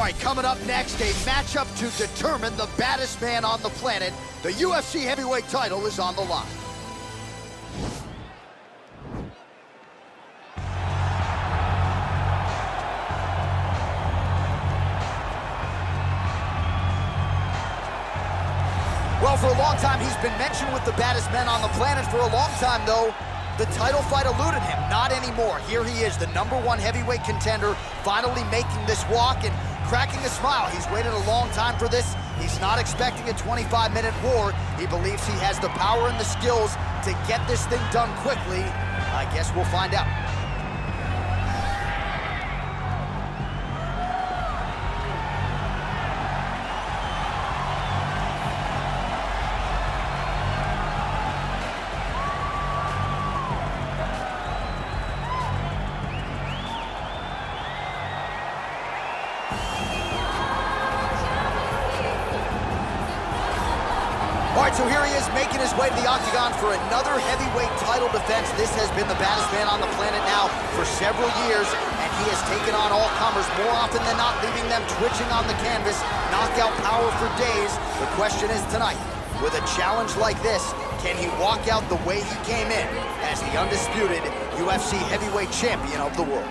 All right, coming up next, a matchup to determine the baddest man on the planet. The UFC heavyweight title is on the line. Well, for a long time, he's been mentioned with the baddest men on the planet. For a long time, though, the title fight eluded him. Not anymore. Here he is, the #1 heavyweight contender, finally making this walk and cracking a smile. He's waited a long time for this. He's not expecting a 25-minute war. He believes he has the power and the skills to get this thing done quickly. I guess we'll find out. All right, so here he is making his way to the octagon for another heavyweight title defense. This has been the baddest man on the planet now for several years, and he has taken on all comers more often than not, leaving them twitching on the canvas, knockout power for days. The question is tonight, with a challenge like this, can he walk out the way he came in as the undisputed UFC heavyweight champion of the world?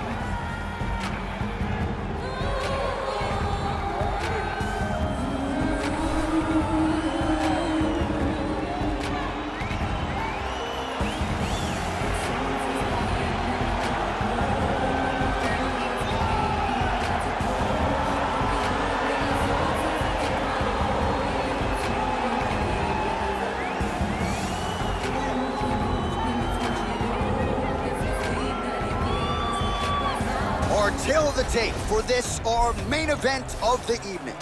Our tale of the tape for this, our main event of the evening.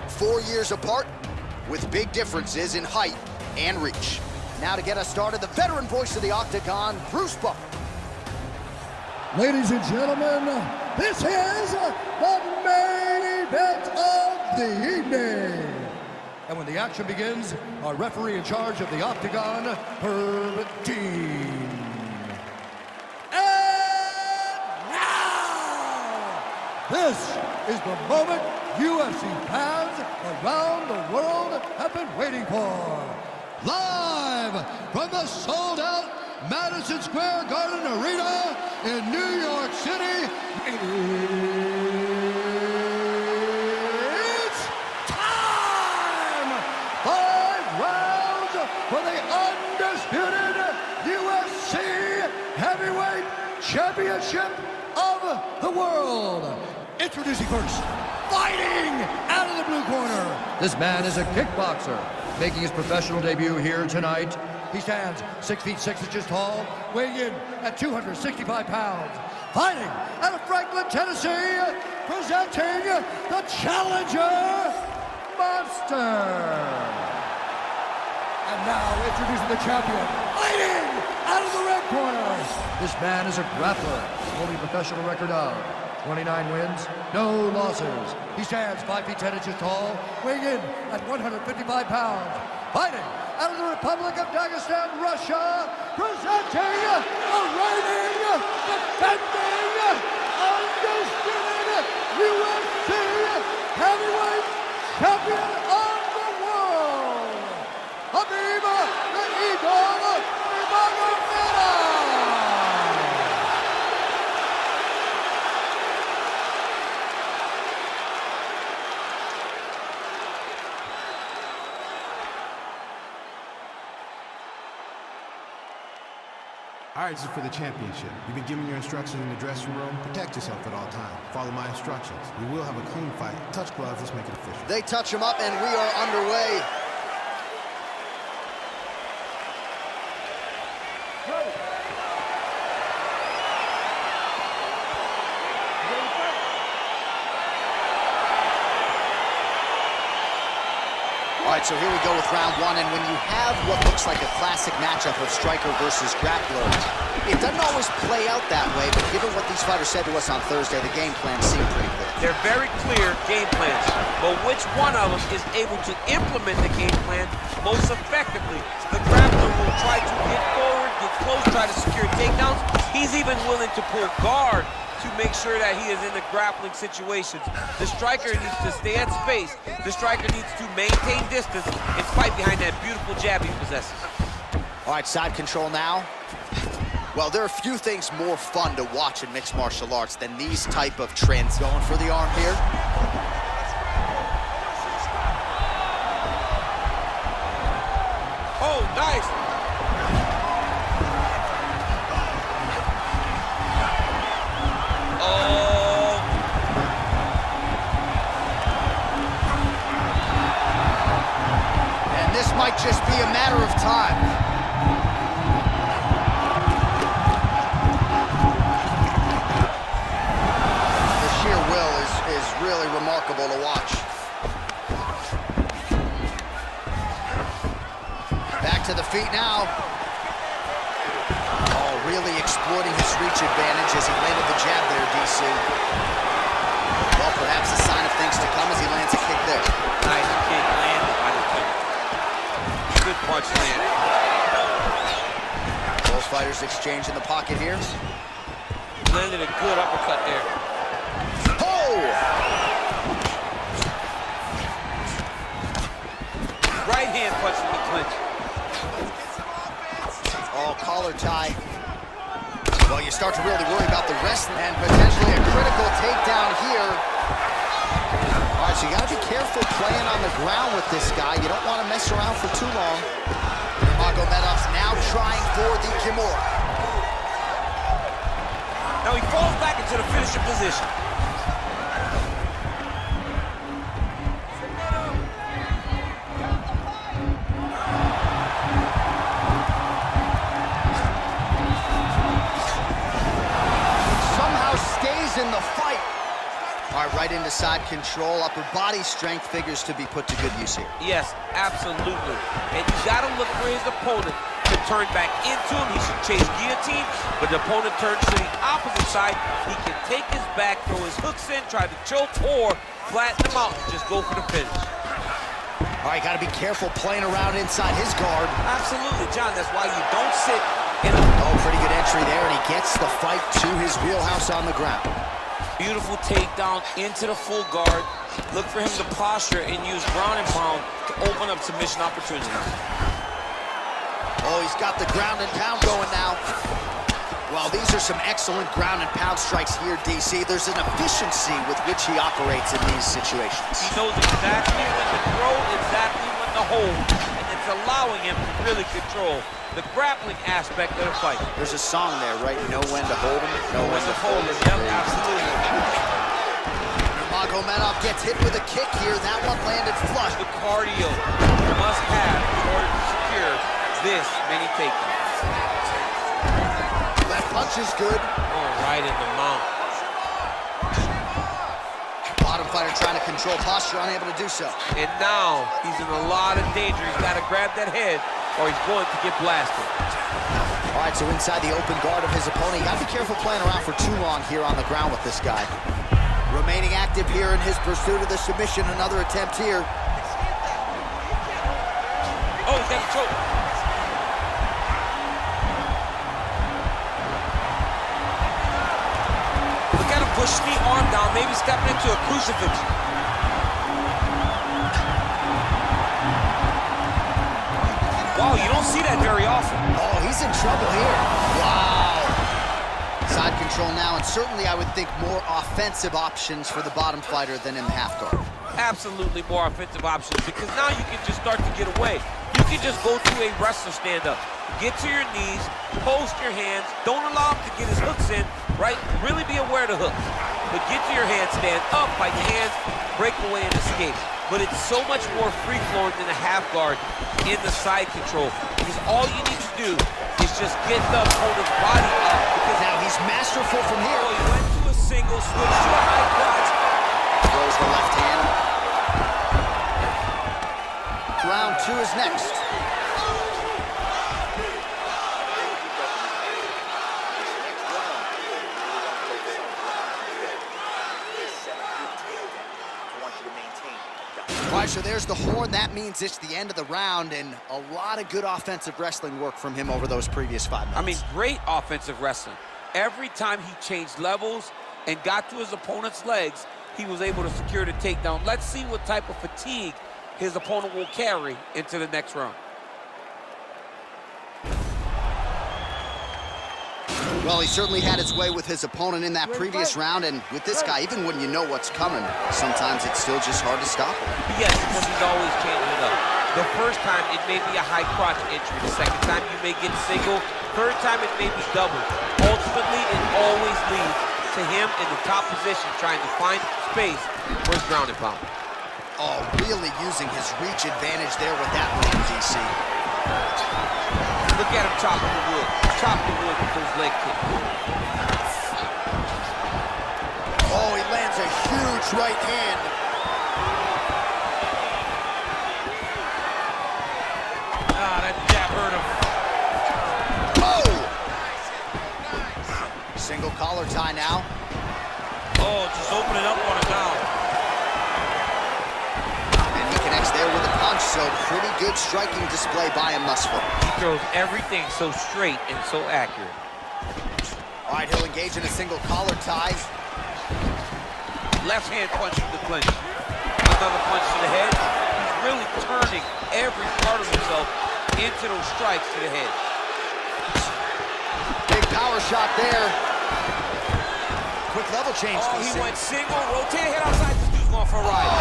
4 years apart, with big differences in height and reach. Now to get us started, the veteran voice of the octagon, Bruce Buffer. Ladies and gentlemen, this is the main event of the evening. And when the action begins, our referee in charge of the octagon, Herb Dean. This is the moment UFC fans around the world have been waiting for. Live from the sold-out Madison Square Garden Arena in New York City, it's time! 5 rounds for the undisputed UFC Heavyweight Championship of the world. Introducing first, fighting out of the blue corner. This man is a kickboxer, making his professional debut here tonight. He stands 6 feet 6 inches tall, weighing in at 265 pounds. Fighting out of Franklin, Tennessee, presenting the challenger, Monster. And now introducing the champion, fighting out of the red corner. This man is a grappler, holding a professional record of 29 wins, no losses. He stands 5 feet 10 inches tall, weighing in at 155 pounds. Fighting out of the Republic of Dagestan, Russia, presenting the reigning, defending, undisputed UFC heavyweight champion of the world, Khabib the Eagle Nurmagomedov. All right, this is for the championship. You've been given your instructions in the dressing room. Protect yourself at all times. Follow my instructions. We will have a clean fight. Touch gloves, let's make it official. They touch him up and we are underway. All right, so here we go with round one, and when you have what looks like a classic matchup of striker versus grappler, it doesn't always play out that way, but given what these fighters said to us on Thursday, the game plan seemed pretty clear. They're very clear game plans, but which one of them is able to implement the game plan most effectively? The grappler will try to get forward, get close, try to secure takedowns. He's even willing to pull guard to to make sure that he is in the grappling situations. The striker needs to stay at space. The striker needs to maintain distance and fight behind that beautiful jab he possesses. All right, side control now. Well, there are few things more fun to watch in mixed martial arts than these type of trends. Going for the arm here. Oh, nice. Oh. And this might just be a matter of time. Really remarkable to watch. Back to the feet now. Oh, really exploiting his reach advantage as he landed the jab there, DC. Well, perhaps a sign of things to come as he lands a kick there. Nice kick landed by the kick. Good punch landed. Both fighters exchange in the pocket here. Landed a good uppercut there. Right hand punch in the clinch. Oh, collar tie. Well, you start to really worry about the wrestling and potentially a critical takedown here. All right, so you gotta be careful playing on the ground with this guy. You don't want to mess around for too long. Nurmagomedov's now trying for the Kimura. Now he falls back into the finishing position. In the fight. All right, right into side control. Upper body strength figures to be put to good use here. Yes, absolutely. And you gotta look for his opponent to turn back into him. He should chase guillotine, but the opponent turns to the opposite side. He can take his back, throw his hooks in, try to choke, or flatten him out and just go for the finish. All right, gotta be careful playing around inside his guard. Absolutely, John. That's why you don't sit in a... Oh, pretty good entry there, and he gets the fight to his wheelhouse on the ground. Beautiful takedown into the full guard. Look for him to posture and use ground and pound to open up submission opportunities. Oh, he's got the ground and pound going now. Well, these are some excellent ground and pound strikes here, DC. There's an efficiency with which he operates in these situations. He knows exactly when to throw, exactly when to hold, and it's allowing him to really control the grappling aspect of the fight. There's a song there, right? Know when to hold him, know when to fold him. Yep, absolutely. Nurmagomedov gets hit with a kick here. That one landed flush. The cardio you must have in order to secure this many takedowns. Left punch is good. Oh, right in the mount. Bottom fighter trying to control posture, unable to do so. And now he's in a lot of danger. He's got to grab that head or he's going to get blasted. All right, so inside the open guard of his opponent, you got to be careful playing around for too long here on the ground with this guy. Remaining active here in his pursuit of the submission. Another attempt here. Oh, he's got a choke. Look at him push the arm down, maybe stepping into a crucifix. Wow, you don't see that very often. Oh, he's in trouble here. Wow. Side control now, and certainly I would think more offensive options for the bottom fighter than in the half guard. Absolutely more offensive options, because now you can just start to get away. You can just go to a wrestler stand-up. Get to your knees, post your hands, don't allow him to get his hooks in, right? Really be aware of the hooks. But get to your hands, stand up by your hands, break away and escape. But it's so much more free-flowing than a half guard in the side control, because all you need to do is just get the opponent's body up. Because now he's masterful from here. Oh, he went to a single, switched to a high crotch. Throws the left hand. Round two is next. All right, so there's the horn. That means it's the end of the round, and a lot of good offensive wrestling work from him over those previous 5 minutes. I mean, great offensive wrestling. Every time he changed levels, and got to his opponent's legs, he was able to secure the takedown. Let's see what type of fatigue his opponent will carry into the next round. Well, he certainly had his way with his opponent in that previous round, and with this guy, even when you know what's coming, sometimes it's still just hard to stop him. Yes, because he's always changing it up. The first time, it may be a high crotch entry. The second time, you may get single. Third time, it may be double. Ultimately, it always leads to him in the top position, trying to find space for his ground and pound. Oh, really using his reach advantage there with that one, DC. Look at him chopping the wood. Chop the wood with those leg kicks. Oh, he lands a huge right hand. Ah, that jab hurt him. Oh! Single collar tie now. Oh, just opening up on him now. And he connects there with a punch, so pretty good striking display by him thus far. He throws everything so straight and so accurate. All right, he'll engage in a single collar tie. Left hand punch from the clinch. Another punch to the head. He's really turning every part of himself into those strikes to the head. Big power shot there. Quick level change. Oh, he went single, rotate head outside. This dude's going for a ride. Oh.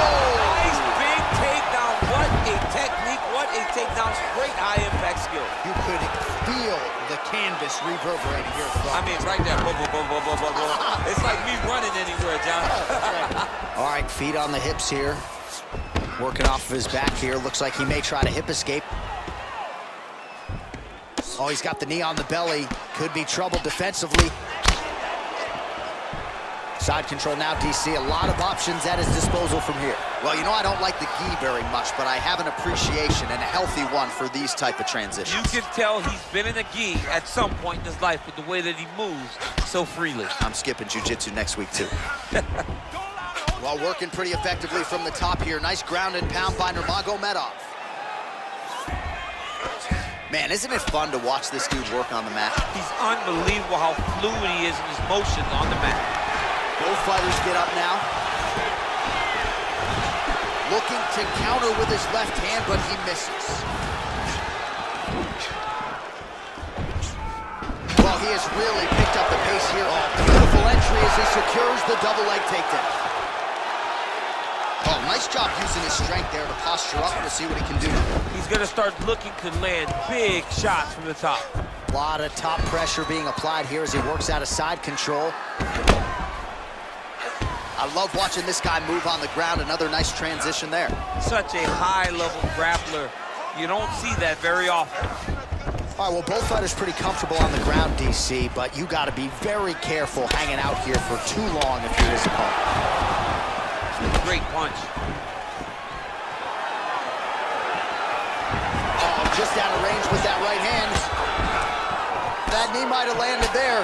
Nice big takedown. What a technique. What a takedown. Great high impact skill. You could feel the canvas reverberating here. I mean, right there. Boom, boom, boom, boom, boom, boom, boom. It's like me running anywhere, John. All right, feet on the hips here. Working off of his back here. Looks like he may try to hip escape. Oh, he's got the knee on the belly. Could be trouble defensively. Side control now, DC. A lot of options at his disposal from here. Well, you know I don't like the gi very much, but I have an appreciation and a healthy one for these type of transitions. You can tell he's been in a gi at some point in his life with the way that he moves so freely. I'm skipping jiu-jitsu next week, too. Well, working pretty effectively from the top here. Nice ground and pound by Nurmagomedov. Man, isn't it fun to watch this dude work on the mat? He's unbelievable how fluid he is in his motions on the mat. Both fighters get up now. Looking to counter with his left hand, but he misses. Well, he has really picked up the pace here. Oh, beautiful entry as he secures the double leg takedown. Oh, nice job using his strength there to posture up. We'll see what he can do. He's going to start looking to land big shots from the top. A lot of top pressure being applied here as he works out of side control. I love watching this guy move on the ground. Another nice transition there. Such a high-level grappler. You don't see that very often. All right, well, both fighters pretty comfortable on the ground, DC, but you got to be very careful hanging out here for too long if you're his opponent. Great punch. Oh, just out of range with that right hand. That knee might have landed there.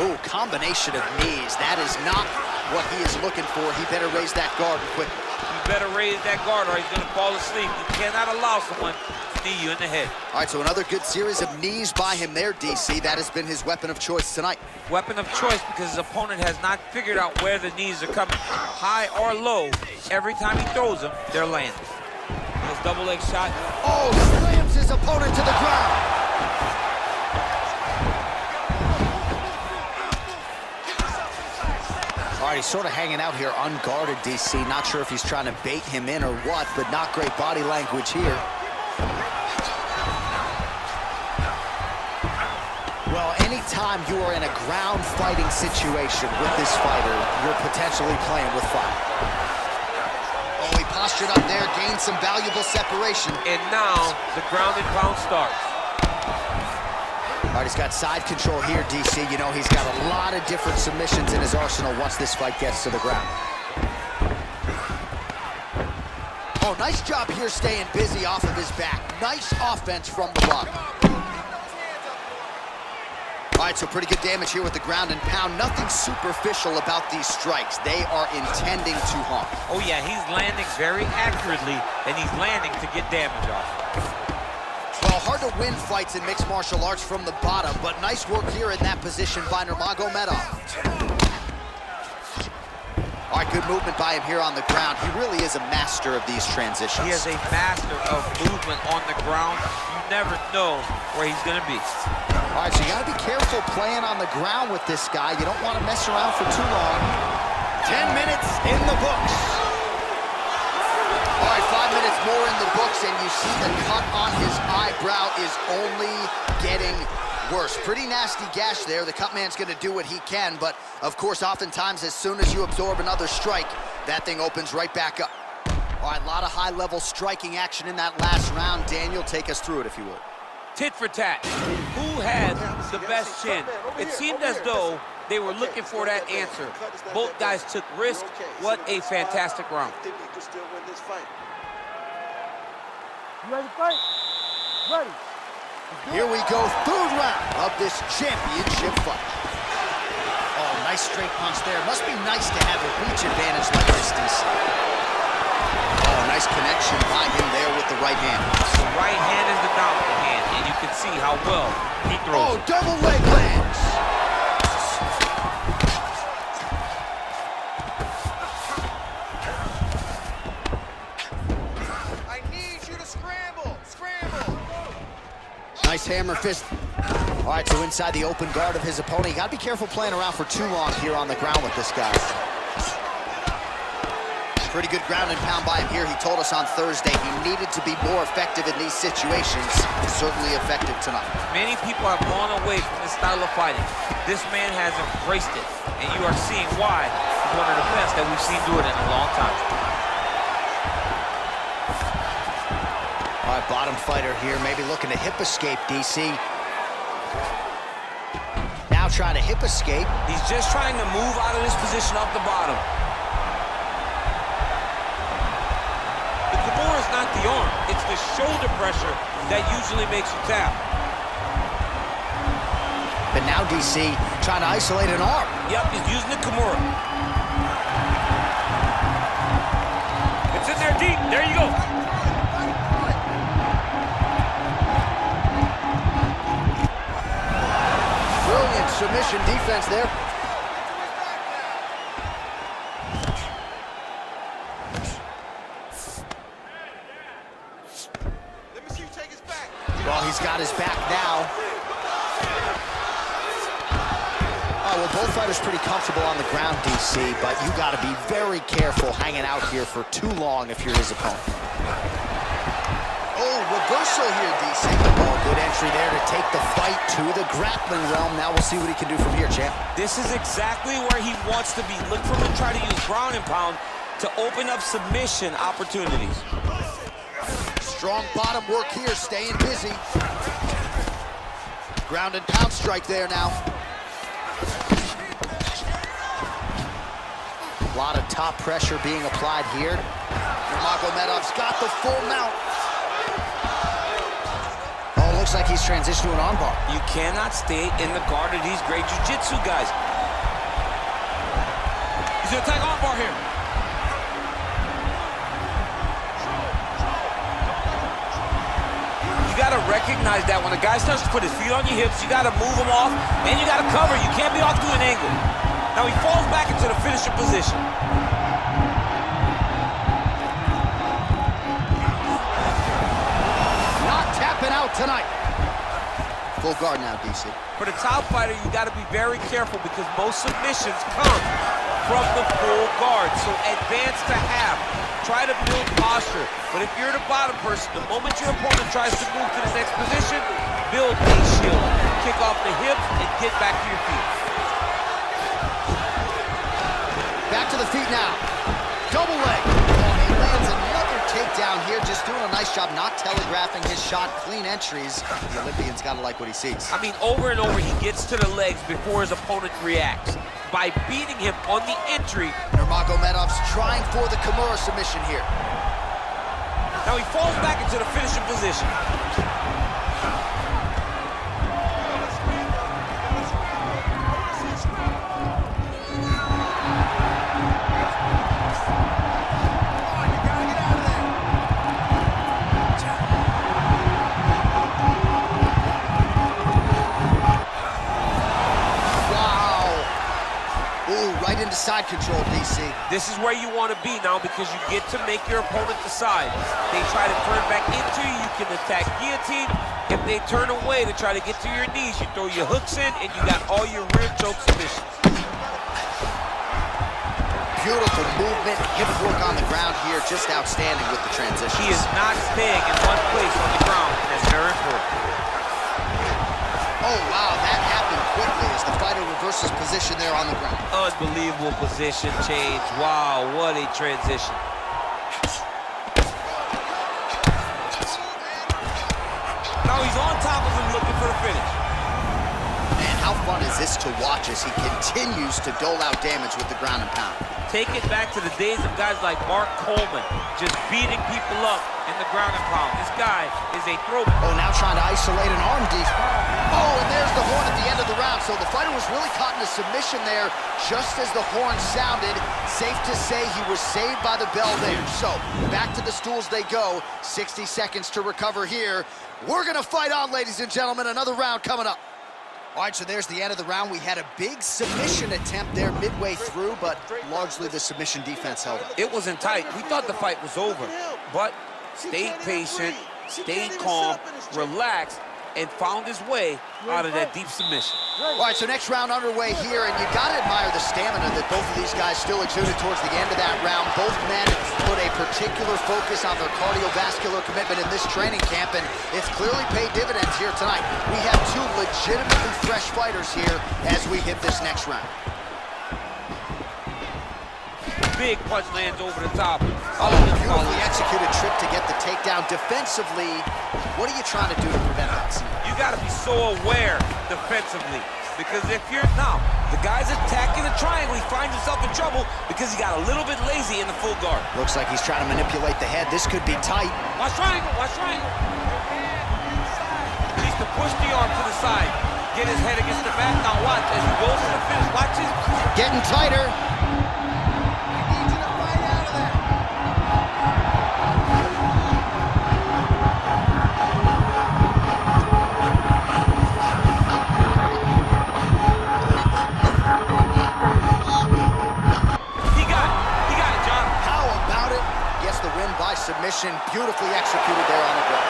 Oh, combination of knees. That is not what he is looking for. He better raise that guard quickly. You better raise that guard or he's going to fall asleep. You cannot allow someone to knee you in the head. All right, so another good series of knees by him there, DC. That has been his weapon of choice tonight. Weapon of choice because his opponent has not figured out where the knees are coming, high or low. Every time he throws them, they're landing. Nice double leg shot. Oh, slams his opponent to the ground. All right, he's sort of hanging out here unguarded, DC. Not sure if he's trying to bait him in or what, but not great body language here. Well, anytime you are in a ground fighting situation with this fighter, you're potentially playing with fire. Oh, he postured up there, gained some valuable separation. And now the ground and pound starts. All right, he's got side control here, DC. You know, he's got a lot of different submissions in his arsenal once this fight gets to the ground. Oh, nice job here staying busy off of his back. Nice offense from the bottom. All right, so pretty good damage here with the ground and pound. Nothing superficial about these strikes. They are intending to harm. Oh, yeah, he's landing very accurately, and he's landing to get damage off. Well, hard to win fights in mixed martial arts from the bottom, but nice work here in that position by Nurmagomedov. All right, good movement by him here on the ground. He really is a master of these transitions. He is a master of movement on the ground. You never know where he's gonna be. All right, so you gotta be careful playing on the ground with this guy. You don't want to mess around for too long. 10 minutes in the books. All right, 5 minutes more in the books, and you see the cut on his eyebrow is only getting worse. Pretty nasty gash there. The cut man's gonna do what he can, but of course, oftentimes, as soon as you absorb another strike, that thing opens right back up. All right, a lot of high-level striking action in that last round. Daniel, take us through it, if you would. Tit for tat. Who had the best chin? It seemed as though they were looking for that answer. Both guys took risk. What a fantastic round. I think you can still win this fight. You ready to fight? Ready. Here we go, third round of this championship fight. Oh, nice straight punch there. Must be nice to have a reach advantage like this, DC. Oh, nice connection by him there with the right hand. The right hand is the dominant hand, and you can see how well he throws. Oh, double leg lands. I need you to scramble. Scramble. Nice hammer fist. All right, so inside the open guard of his opponent. You gotta be careful playing around for too long here on the ground with this guy. Pretty good ground and pound by him here. He told us on Thursday he needed to be more effective in these situations. Certainly effective tonight. Many people have gone away from this style of fighting. This man has embraced it, and you are seeing why he's one of the best that we've seen do it in a long time. All right, bottom fighter here, maybe looking to hip escape, DC. Now trying to hip escape. He's just trying to move out of this position off the bottom. The Kimura is not the arm. It's the shoulder pressure that usually makes you tap. But now DC trying to isolate an arm. Yep, he's using the Kimura. It's in there deep. There you go. Brilliant submission defense there. Let me see you take his back. Well, he's got his back now. Oh, well, both fighters pretty comfortable on the ground, DC, but you got to be very careful hanging out here for too long if you're his opponent. Oh, reversal here, DC. Oh, good entry there to take the fight to the grappling realm. Now we'll see what he can do from here, champ. This is exactly where he wants to be. Look for him to try to use ground and pound to open up submission opportunities. Strong bottom work here, staying busy. Ground and pound strike there now. A lot of top pressure being applied here. Nurmagomedov's got the full mount. Oh, looks like he's transitioned to an armbar. You cannot stay in the guard of these great jiu-jitsu guys. He's gonna attack armbar here. You gotta recognize that when a guy starts to put his feet on your hips, you gotta move him off, and you gotta cover. You can't be off to an angle. Now he falls back into the finisher position. Not tapping out tonight. Full guard now, DC. For the top fighter, you gotta be very careful because most submissions come from the full guard. So advance to half. Try to build posture. But if you're the bottom person, the moment your opponent tries to move to the next position, build a shield. Kick off the hips and get back to your feet. Back to the feet now. Double leg. Oh, he lands another takedown here. Just doing a nice job not telegraphing his shot. Clean entries. The Olympian's got to like what he sees. I mean, over and over, he gets to the legs before his opponent reacts. By beating him on the entry. Nurmagomedov's trying for the Kimura submission here. Now he falls back into the finishing position. control, DC. This is where you want to be now because you get to make your opponent decide. They try to turn back into you, you can attack guillotine. If they turn away to try to get to your knees, you throw your hooks in and you got all your rear choke submissions. Beautiful movement, hip work on the ground here, just outstanding with the transition. He is not staying in one place on the ground, and that's very important. Oh, wow, that happened quickly as the fighter reverses position there on the ground. Unbelievable position change. Wow, what a transition. Now he's on top of him looking for the finish. Man, how fun is this to watch as he continues to dole out damage with the ground and pound. Take it back to the days of guys like Mark Coleman, just beating people up in the ground and pound. This guy is a throwback. Oh, now trying to isolate an arm deep. Oh, and there's the horn at the end of the round. So the fighter was really caught in a submission there just as the horn sounded. Safe to say he was saved by the bell there. So back to the stools they go. 60 seconds to recover here. We're gonna fight on, ladies and gentlemen. Another round coming up. All right, so there's the end of the round. We had a big submission attempt there midway through, but largely the submission defense held up. It wasn't tight. We thought the fight was over, but stayed patient, stayed calm, relaxed, and found his way out of that deep submission. All right, so next round underway here, and you gotta admire the stamina that both of these guys still exuded towards the end of that round. Both men put a particular focus on their cardiovascular commitment in this training camp, and it's clearly paid dividends here tonight. We have two legitimately fresh fighters here as we hit this next round. Big punch lands over the top. Oh, beautifully executed trip to get the takedown. Defensively, what are you trying to do to prevent that scene? You got to be so aware defensively, because if you're now, the guy's attacking the triangle, he finds himself in trouble because he got a little bit lazy in the full guard. Looks like he's trying to manipulate the head. This could be tight. Watch triangle, watch triangle. He needs to push the arm to the side, get his head against the mat. Now watch as he goes to the finish. Watch it. Getting tighter. Submission beautifully executed there on the ground.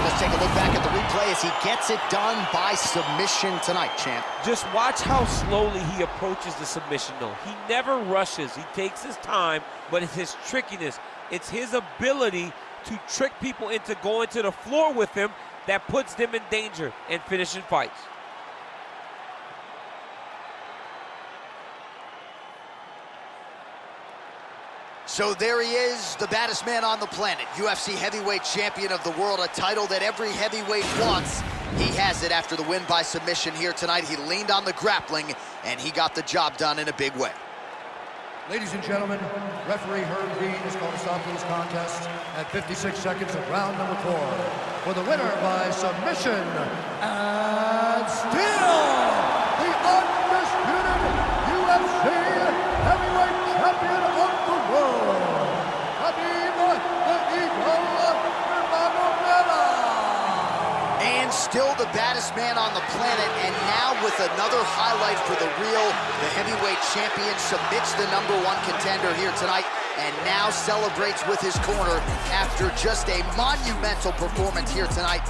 Let's take a look back at the replay as he gets it done by submission tonight, champ. Just watch how slowly he approaches the submission, though. He never rushes. He takes his time, but it's his trickiness. It's his ability to trick people into going to the floor with him that puts them in danger and finishing fights. So there he is, the baddest man on the planet, UFC heavyweight champion of the world, a title that every heavyweight wants. He has it after the win by submission here tonight. He leaned on the grappling, and he got the job done in a big way. Ladies and gentlemen, referee Herb Dean is going to stop this contest at 56 seconds of round number 4. For the winner by submission, and still the undisputed UFC heavyweight champion of the world, Khabib Nurmagomedov. And still the baddest man on the planet, and now with another highlight for the real, the heavyweight champion submits the #1 contender here tonight, and now celebrates with his corner after just a monumental performance here tonight.